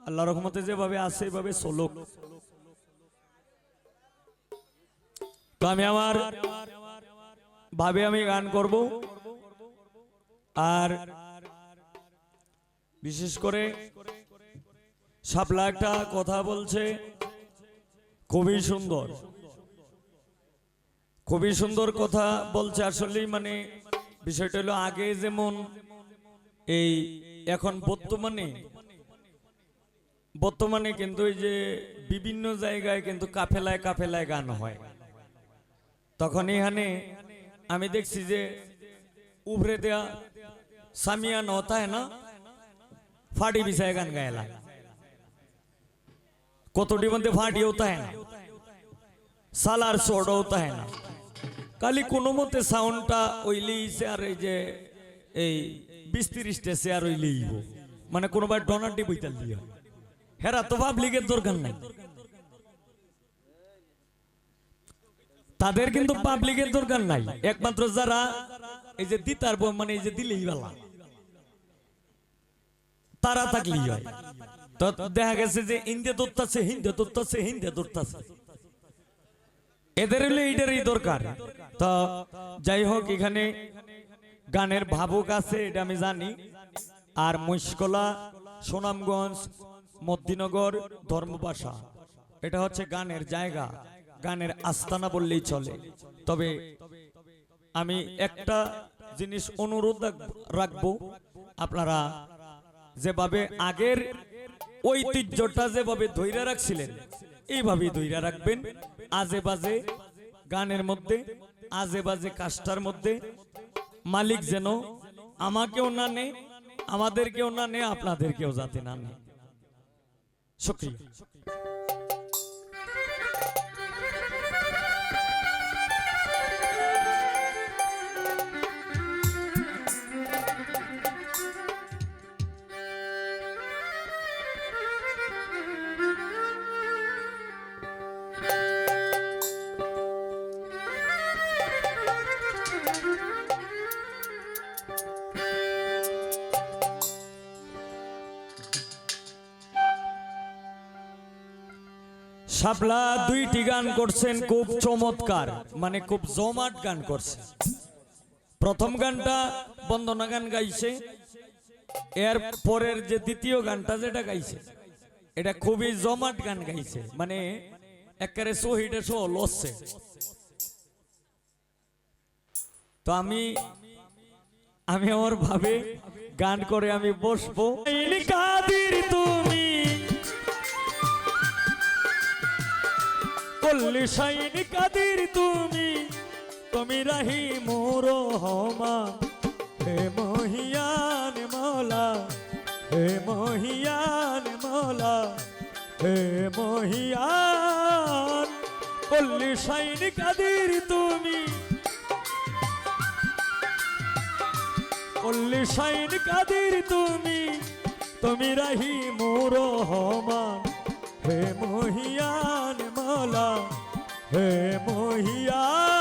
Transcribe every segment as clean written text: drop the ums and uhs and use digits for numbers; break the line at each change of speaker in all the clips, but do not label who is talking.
আল্লাহর রহমতে যেভাবে আছে এভাবে চলুক। তো আমি আমার ভাবে আমি গান করব। আর বিশেষ করে শাপলা একটা কথা বলছে, খুবই সুন্দর, খুবই সুন্দর কথা বলছে। আসলে মানে বিষয়টা হলো আগে যেমন এই এখন বর্তমানে কিন্তু এই যে বিভিন্ন জায়গায় কিন্তু কাফেলায় কাফেলায় গান হয়। তখন এখানে আমি দেখছি যে উভরে দেয়া সামিয়ান হতা है ना, फाड़ी बिछाए गान गायला কতটি মধ্যে ফাটি होता है ना, সালার সোড होता है ना, খালি কোনো মতে সাউন্ডটা ওইলিছে। আর এই যে এই 20-30টা শেয়ার ওইলিব, মানে কোনোবার ডোনাটি বইতাল দিয়া হেরা তো পাবলিকের দরকার নাই, তাদের কিন্তু পাবলিকের দরকার নাই। একমাত্র যারা এই যে দিতার মানে এই যে দিলেই বালা তারা থাকলেই হয়। তো দেখা গেছে যে ইন্ডিয়া দৌড়তাছে, হিন্দে দৌড়তাছে, হিন্দে দৌড়তাছে, এদের হলে এইটারই দরকার। তো যাই হোক, এখানে গানের ভাবুক আছে এটা আমি জানি। আর মহিষকলা, সুনামগঞ্জ, মদ্দিনগর, ধর্মপাশা এটা হচ্ছে গানের জায়গা, গানের আস্তানা বললেই চলে। তবে আমি একটা জিনিস অনুরোধ রাখবো, আপনারা যেভাবে আগের ঐতিহ্যটা যেভাবে ধইরা রাখছিলেন এইভাবেই ধইরা রাখবেন। আজে বাজে গানের মধ্যে, আজে বাজে কাজটার মধ্যে মালিক যেন আমাকেও না নে, আমাদেরকেও না নে, আপনাদেরকেও যাতে না নে। শুকরিয়া। শাপলা দুইটি গান করছেন খুব চমৎকার, মানে খুব জমাট গান করছে। প্রথম গানটা বন্দনা গান গাইছে, এর পরের যে দ্বিতীয় গানটা যেটা গাইছে এটা খুবই জমাট গান গাইছে, মানে একেবারে সহিটা সহ লসছে। তো আমি আমার ভাবে গান করে আমি বসবো। কাদির তুমি শাইন কাদির তুমি, তুমি রাহিমুর রহমান, হে মহিয়ান মওলা, হে মহিয়ান মওলা, হে মহিয়ান। কল্লি শাইন কাদির তুমি, কল্লি শাইন কাদির তুমি, তুমি রাহিমুর রহমান, হে মহিয়ান মওলা, হে মহিয়ান।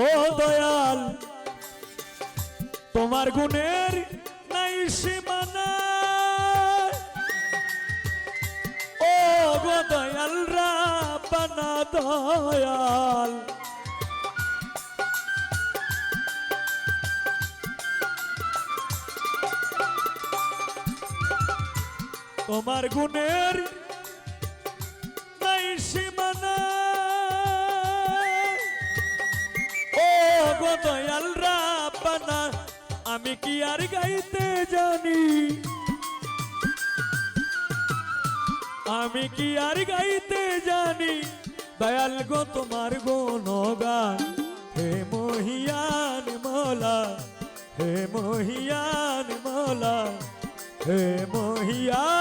ও দয়াল, তোমার গুণের নাই সীমানা, ও গো দয়াল রাব্বানা দয়াল। তোমার গুণের নাই সীমানা, ও গো দয়াল রাব্বানা। আমি কি আর গাইতে জানি, আমি কি আর গাইতে জানি, দয়াল গো তোমার গুণগান। হে মহিয়ান মওলা, হে মহিয়ান মওলা, হে মহিয়ান।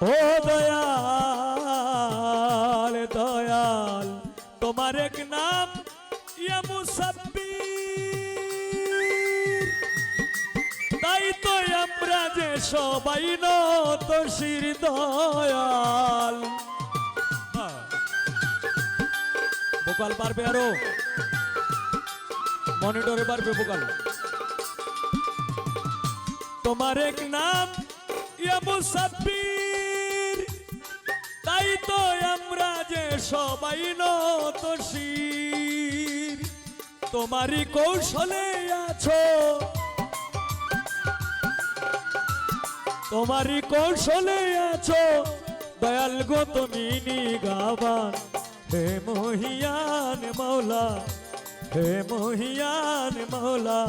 ও দয়াল দয়াল তোমার এক নাম ইয়া মুসাব্বির, তাই তো আমরা যে সবাই নত শির দয়াল। ভোকাল পারবে আরো, মনিটরে পারবে ভোকাল। তোমার এক নাম ইয়া মুসাব্বির, তাই তো আমরা যে সবাই নত শির। তোমারই কৌশলে আছো, তোমারই কৌশলে আছো দয়াল গো তুমি নিগাবান। হে মহিয়ান মৌলা, হে মহিয়ান মৌলা,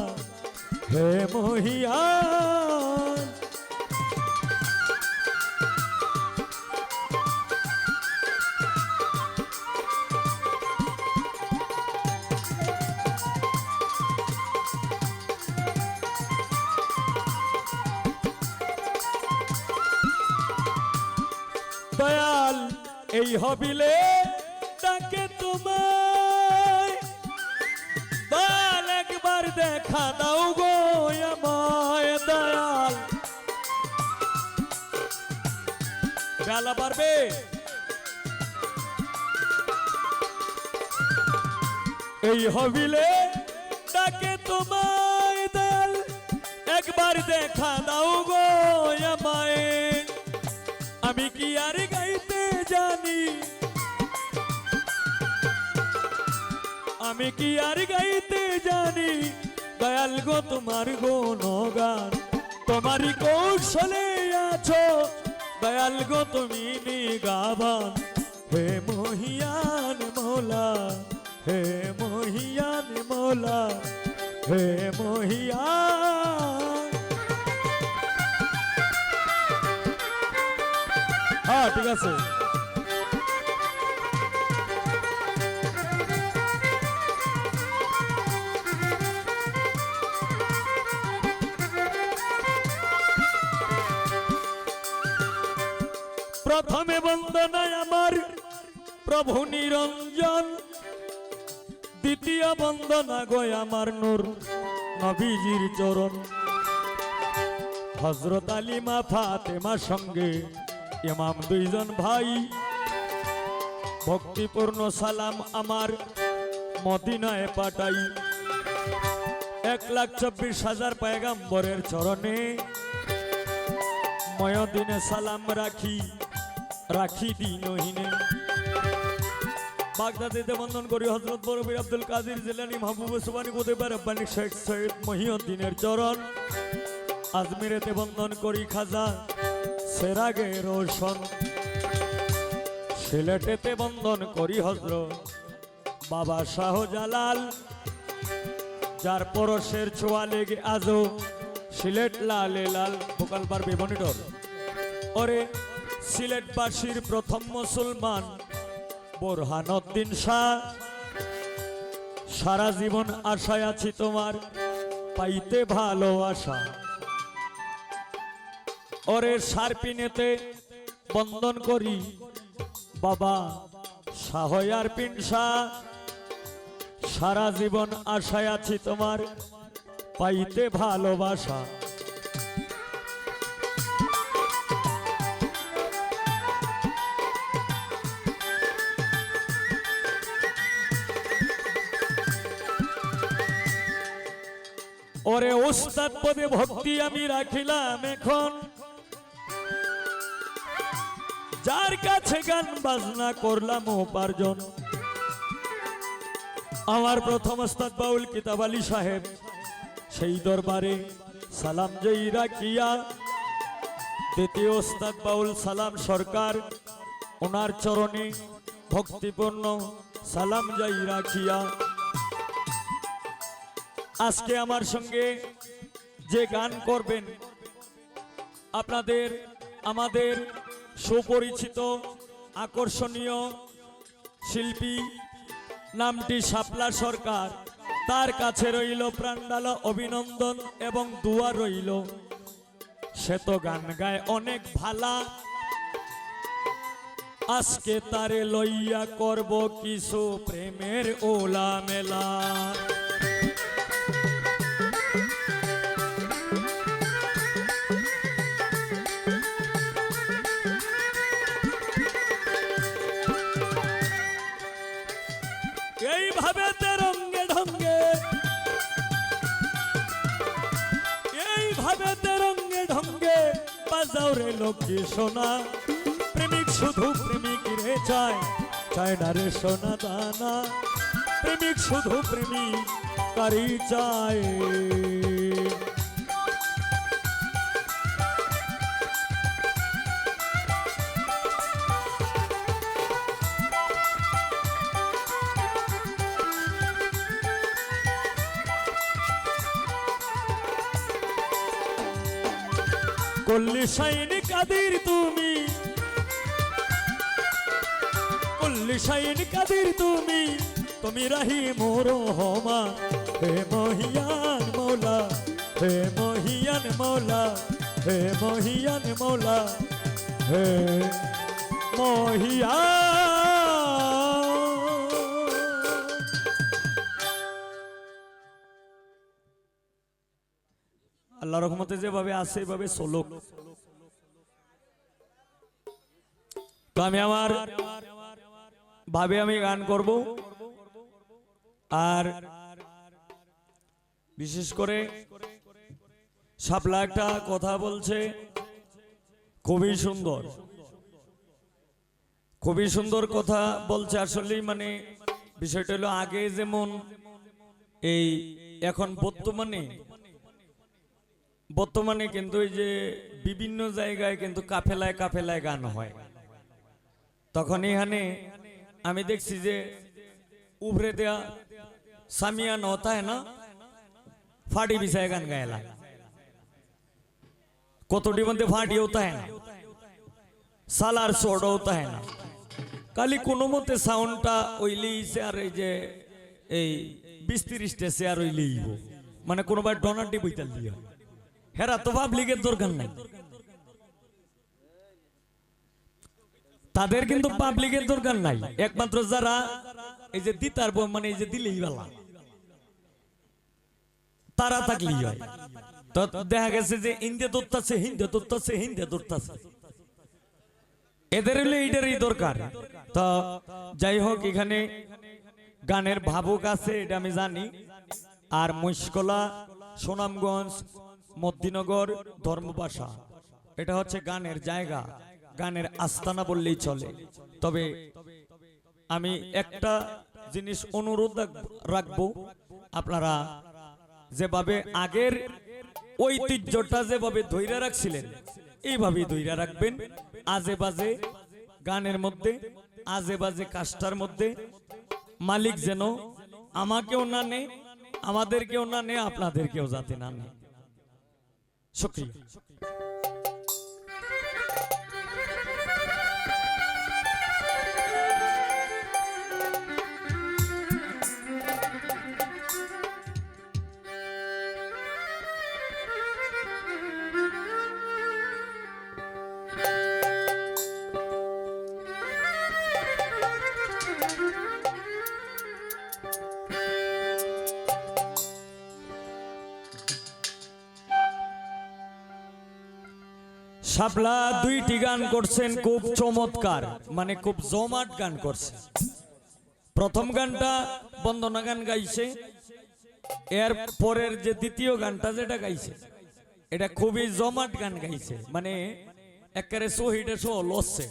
হে মহিয়ান। দয়াল এই হবিলে ডাকে তোমায়, দয়াল একবার দেখা দাও গো আমায় দয়াল। গালা পারবে? এই হবিলে ডাকে তোমায় দয়াল, একবার দেখা দাও গো আমায়। আমি কি আর গাইতে জানি, আমি কি আর গাইতে জানি দয়াল গো তোমার গুণগান। তোমারই কৌশলে আছো দয়াল গো তুমি নিগাবান। হে মহিয়ান মৌলা, হে মহিয়ান মৌলা, হে মহিয়ান। হ্যাঁ ঠিক আছে। প্রথমে বন্দনায় আমার প্রভু নিরঞ্জন, দ্বিতীয় বন্দনা গো আমার নূর নবীজির চরণ। হযরত আলী মা ফাতেমার সঙ্গে ইমাম দুইজন ভাই, ভক্তিপূর্ণ সালাম আমার মদিনায় পাঠাই। 1,24,000 পয়গম্বরের চরণে ময়দিনে সালাম রাখি, রাখি দিনহীনে। বাগদাদেতে বন্দন করি হযরত বরবীর আব্দুল কাদের জিলানী, মাহবুব সুবহানী কুতুব রব্বানী শেখ সৈয়দ মহিউদ্দিনের চরণ। আজমিরেতে বন্দন করি খাজা সেরাগে রোশন। সিলেটেতে বন্দন করি হযরত বাবা শাহজালাল, যার পরশের ছোঁয়া লেগে আজও সিলেট লালে লাল। ভোকাল পারবে মনিটর? ওরে সিলেটবাসীর প্রথম মুসলমান বোরহানউদ্দিন শাহ, সারা জীবন আশায় আছি তোমার পাইতে ভালোবাসা। ওরে সারপিনেতে বন্দন করি বাবা শাহয়ার পিন শাহ, সারা জীবন আশায় আছি তোমার পাইতে ভালোবাসা। ওরে ওস্তাদ পদে ভক্তি আমি রাখিলাম এখন, যার কাছে গান বাজনা করলাম উপার্জন। আমার প্রথম ওস্তাদ বাউল কিতাব আলী সাহেব, সেই দরবারে সালাম জয়ী রাখিয়া। দ্বিতীয় ওস্তাদ বাউল সালাম সরকার, ওনার চরণে ভক্তিপূর্ণ সালাম জয়ী রাখিয়া। আজকে আমার সঙ্গে যে গান করবেন আপনাদের আমাদের সুপরিচিত আকর্ষণীয় শিল্পী, নামটি শাপলা সরকার। তার কাছে রইল প্রাণঢালা অভিনন্দন এবং দোয়া রইল। সে তো গান গায় অনেক ভালা, আজকে তারে লইয়া করব কিছু প্রেমের ওলা মেলা। এইভাবে তেরঙ্গে ঢঙ্গে, এইভাবে তেরঙ্গে ঢঙ্গে বাজাও রে লক্ষ্মী সোনা। প্রেমিক শুধু প্রেমিক রে চায়, চায় না রে সোনা দানা। প্রেমিক শুধু প্রেমিক তারই চায়। কল্লি শাইনি কাদির তুমি, কল্লি শাইনি কাদির তুমি, তুমি রাহিম রহমান। হে মহিয়ান মৌলা, হে মহিয়ান মৌলা, হে মহিয়ান মৌলা, হে মহিয়ান। আল্লাহ রহমতে যেভাবে আছে এভাবে চলুক। তো আমি আমার ভাবে আমি গান করব। আর বিশেষ করে শাপলা একটা কথা বলছে, খুবই সুন্দর, খুবই সুন্দর কথা বলছে। আসলে মানে বিষয়টা হলো আগে যেমন এই এখন বর্তমানে কিন্তু এই যে বিভিন্ন জায়গায় কিন্তু কাফেলায় কাফেলায় গান হয়। তখন এখানে আমি দেখছি যে উভরে দেয়া সামিয়ান হতা है ना, ফাটি বিছায় গান গায়লা। কতটি মধ্যে ফাটি হতা है না, সালার সোড হতা है না, খালি কোনো মতে সাউন্ডটা ওইলিছে। আর এই যে এই ২০-৩০টা শেয়ার ওইলেই মানে কোনোবার ডনারটি বইতাল দিয়ে হেরা তো পাবলিকের দরকার নাই। তাদের কিন্তু পাবলিকের দরকার নাই, একমাত্র যারা এই যে দিতার মানে এই যে দিলেই বালা তারা থাকলেই হয়। তো দেখা গেছে যে ইন্ডিয়া দৌড়তাছে, হিন্দে দৌড়তাছে, হিন্দে দৌড়তাছে, এদের হলে এইটারই দরকার। তো যাই হোক, এখানে গানের ভাবুক আছে এটা আমি জানি। আর মহিষকলা, সুনামগঞ্জ, মদ্দিনগর, ধর্মপাশা এটা হচ্ছে গানের জায়গা, গানের আস্তানা বললেই চলে। তবে আমি একটা জিনিস অনুরোধ রাখবো, আপনারা যেভাবে আগের ঐতিহ্যটা যেভাবে ধইরা রাখছিলেন এইভাবেই ধইরা রাখবেন। আজে বাজে গানের মধ্যে, আজে বাজে কাজটার মধ্যে মালিক যেন আমাকেও না নে, আমাদেরকেও না নে, আপনাদেরকেও যাতে না নে। শুকরিয়া। শাপলা দুইটি গান করছেন, খুব চমৎকার, মানে খুব জমাট গান করছে। প্রথম গানটা বন্দনা গান গাইছে, এর পরের যে দ্বিতীয় গানটা যেটা গাইছে এটা খুবই জমাট গান গাইছে, মানে একেবারে সহিটা সহ লসছে।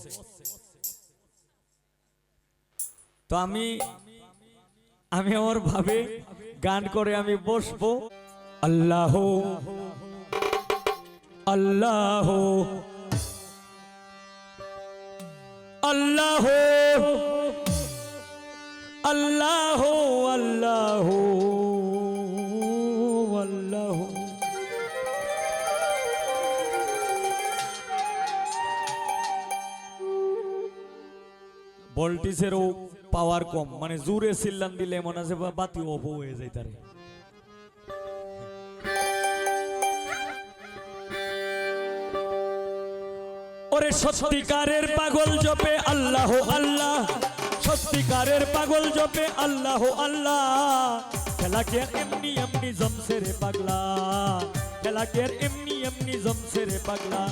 তো আমি আমার ভাবে গান করে আমি বসবো। আল্লাহ আল্লাহ আল্লাহ আল্লাহ আল্লাহ আল্লাহ। ভোল্টেজেরও পাওয়ার কম, মানে জোরে চিল্লান দিলে মনে আছে বাতি অফ হয়ে যায় তারে। ওরে সত্যিকারের পাগল জপে আল্লাহ আল্লাহ, সত্যিকারের পাগল জপে আল্লাহ আল্লাহ। খেলা কে এমনি এমনি জমছে রে পাগলা, খেলা কে এমনি এমনি জমছে রে পাগলা।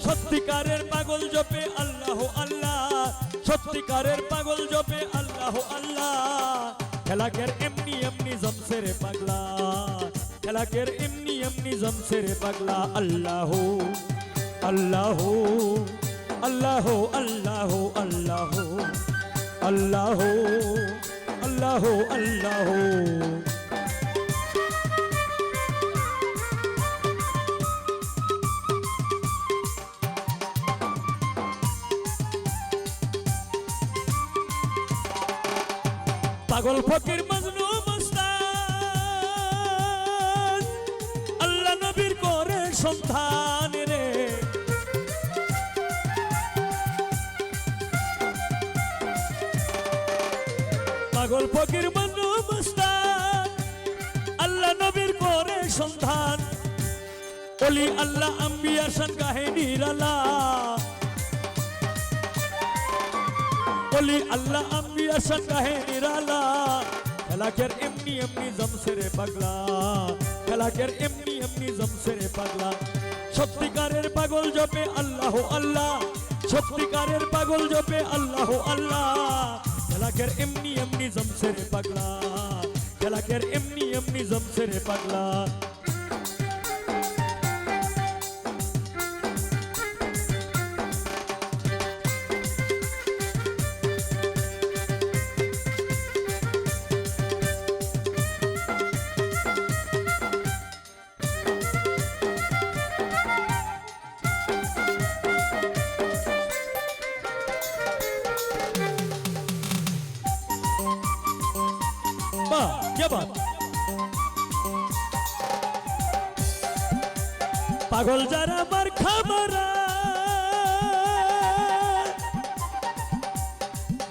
সত্যিকারের পাগল জপে আল্লাহ আল্লাহ, সত্যিকারের পাগল জপে আল্লাহ আল্লাহ। খেলা কে এমনি এমনি জমছে রে পাগলা, খেলা কে এমনি এমনি জমছে রে পাগলা। আল্লাহ আল্লাহ আল্লাহ আল্লাহ আল্লাহ আল্লাহ আল্লাহ আল্লাহ। পাগল ফকির মজনু মস্তান আল্লাহ নবীর করে সন্ধান রে। পাগল ফকির মজনু মস্তান আল্লাহ নবীর করে সন্ধান। ওলি আল্লাহ আম্বিয়া শান গাহে নিরালা, ওলি আল্লাহ আম্বিয়া শান গাহে নিরালা। খেলা কে এমনি এমনি জমছে রে পাগলা, খেলা কে এমনি এমনি জমছে রে পাগলা। সত্যিকারের পাগল জপে আল্লাহ আল্লাহ, সত্যিকারের পাগল জপে আল্লাহ আল্লাহ। খেলা কে এমনি এমনি জমছে রে পাগলা, খেলা কে এমনি এমনি জমছে রে পাগলা। क्या बात। पागल जारा मार खामारा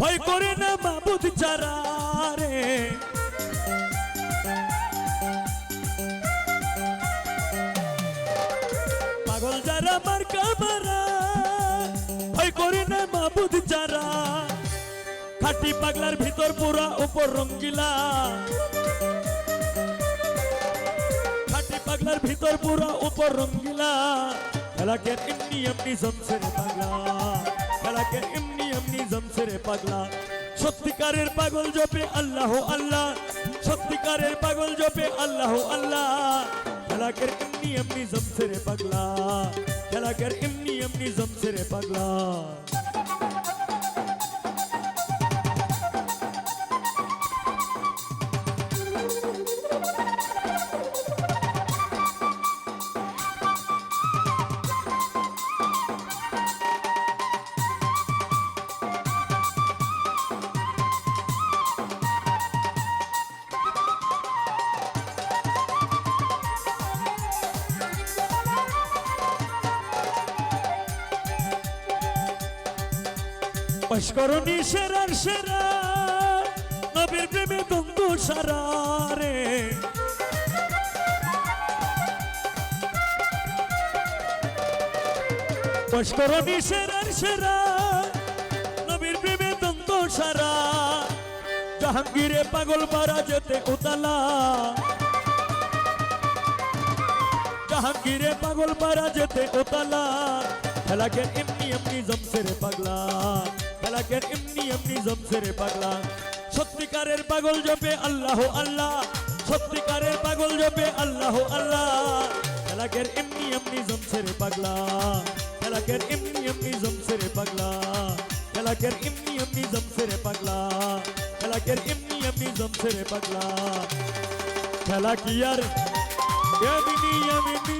भय करे ना माबुद चारा रे। पागल जारा मार खामारा भय करे ना माबुद चारा। खाटी पागलार भीतर पूरा ऊपर रंगीला, खाटी पागलार भीतर पूरा ऊपर रंगीला। খেলা কে এমনি এমনি জমছে রে পাগলা, খেলা কে এমনি এমনি জমছে রে পাগলা। সত্যিকারের পাগল জপে আল্লাহ আল্লাহ, সত্যিকারের পাগল জপে আল্লাহ আল্লাহ। খেলা কে এমনি এমনি জমছে রে পাগলা, খেলা কে এমনি এমনি জমছে রে পাগলা। অস্করণী সেরার সেরা নবীর প্রেমে দ্বন্দ্ব সারা রে। অস্করণী সেরার সেরা নবীর প্রেমে দ্বন্দ্ব সারা। জাহাঙ্গীরে পাগল পারা যেতে উতালা, জাহাঙ্গীরে পাগল পারা যেতে উতালা। খেলা কে এমনি এমনি জমছে রে পাগলা, খেলা কে এমনি এমনি জমছে রে পাগলা। সত্যিকারের পাগল জপে আল্লাহ আল্লাহ, সত্যিকারের পাগল জপে আল্লাহ আল্লাহ। খেলা কে এমনি এমনি জমছে রে পাগলা, খেলা কে এমনি এমনি জমছে রে পাগলা। খেলা কে এমনি এমনি জমছে রে পাগলা, খেলা কে এমনি এমনি জমছে রে পাগলা। খেলা কি আর এমনি এমনি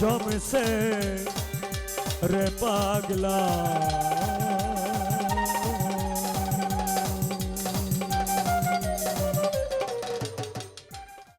जम से रे पागला।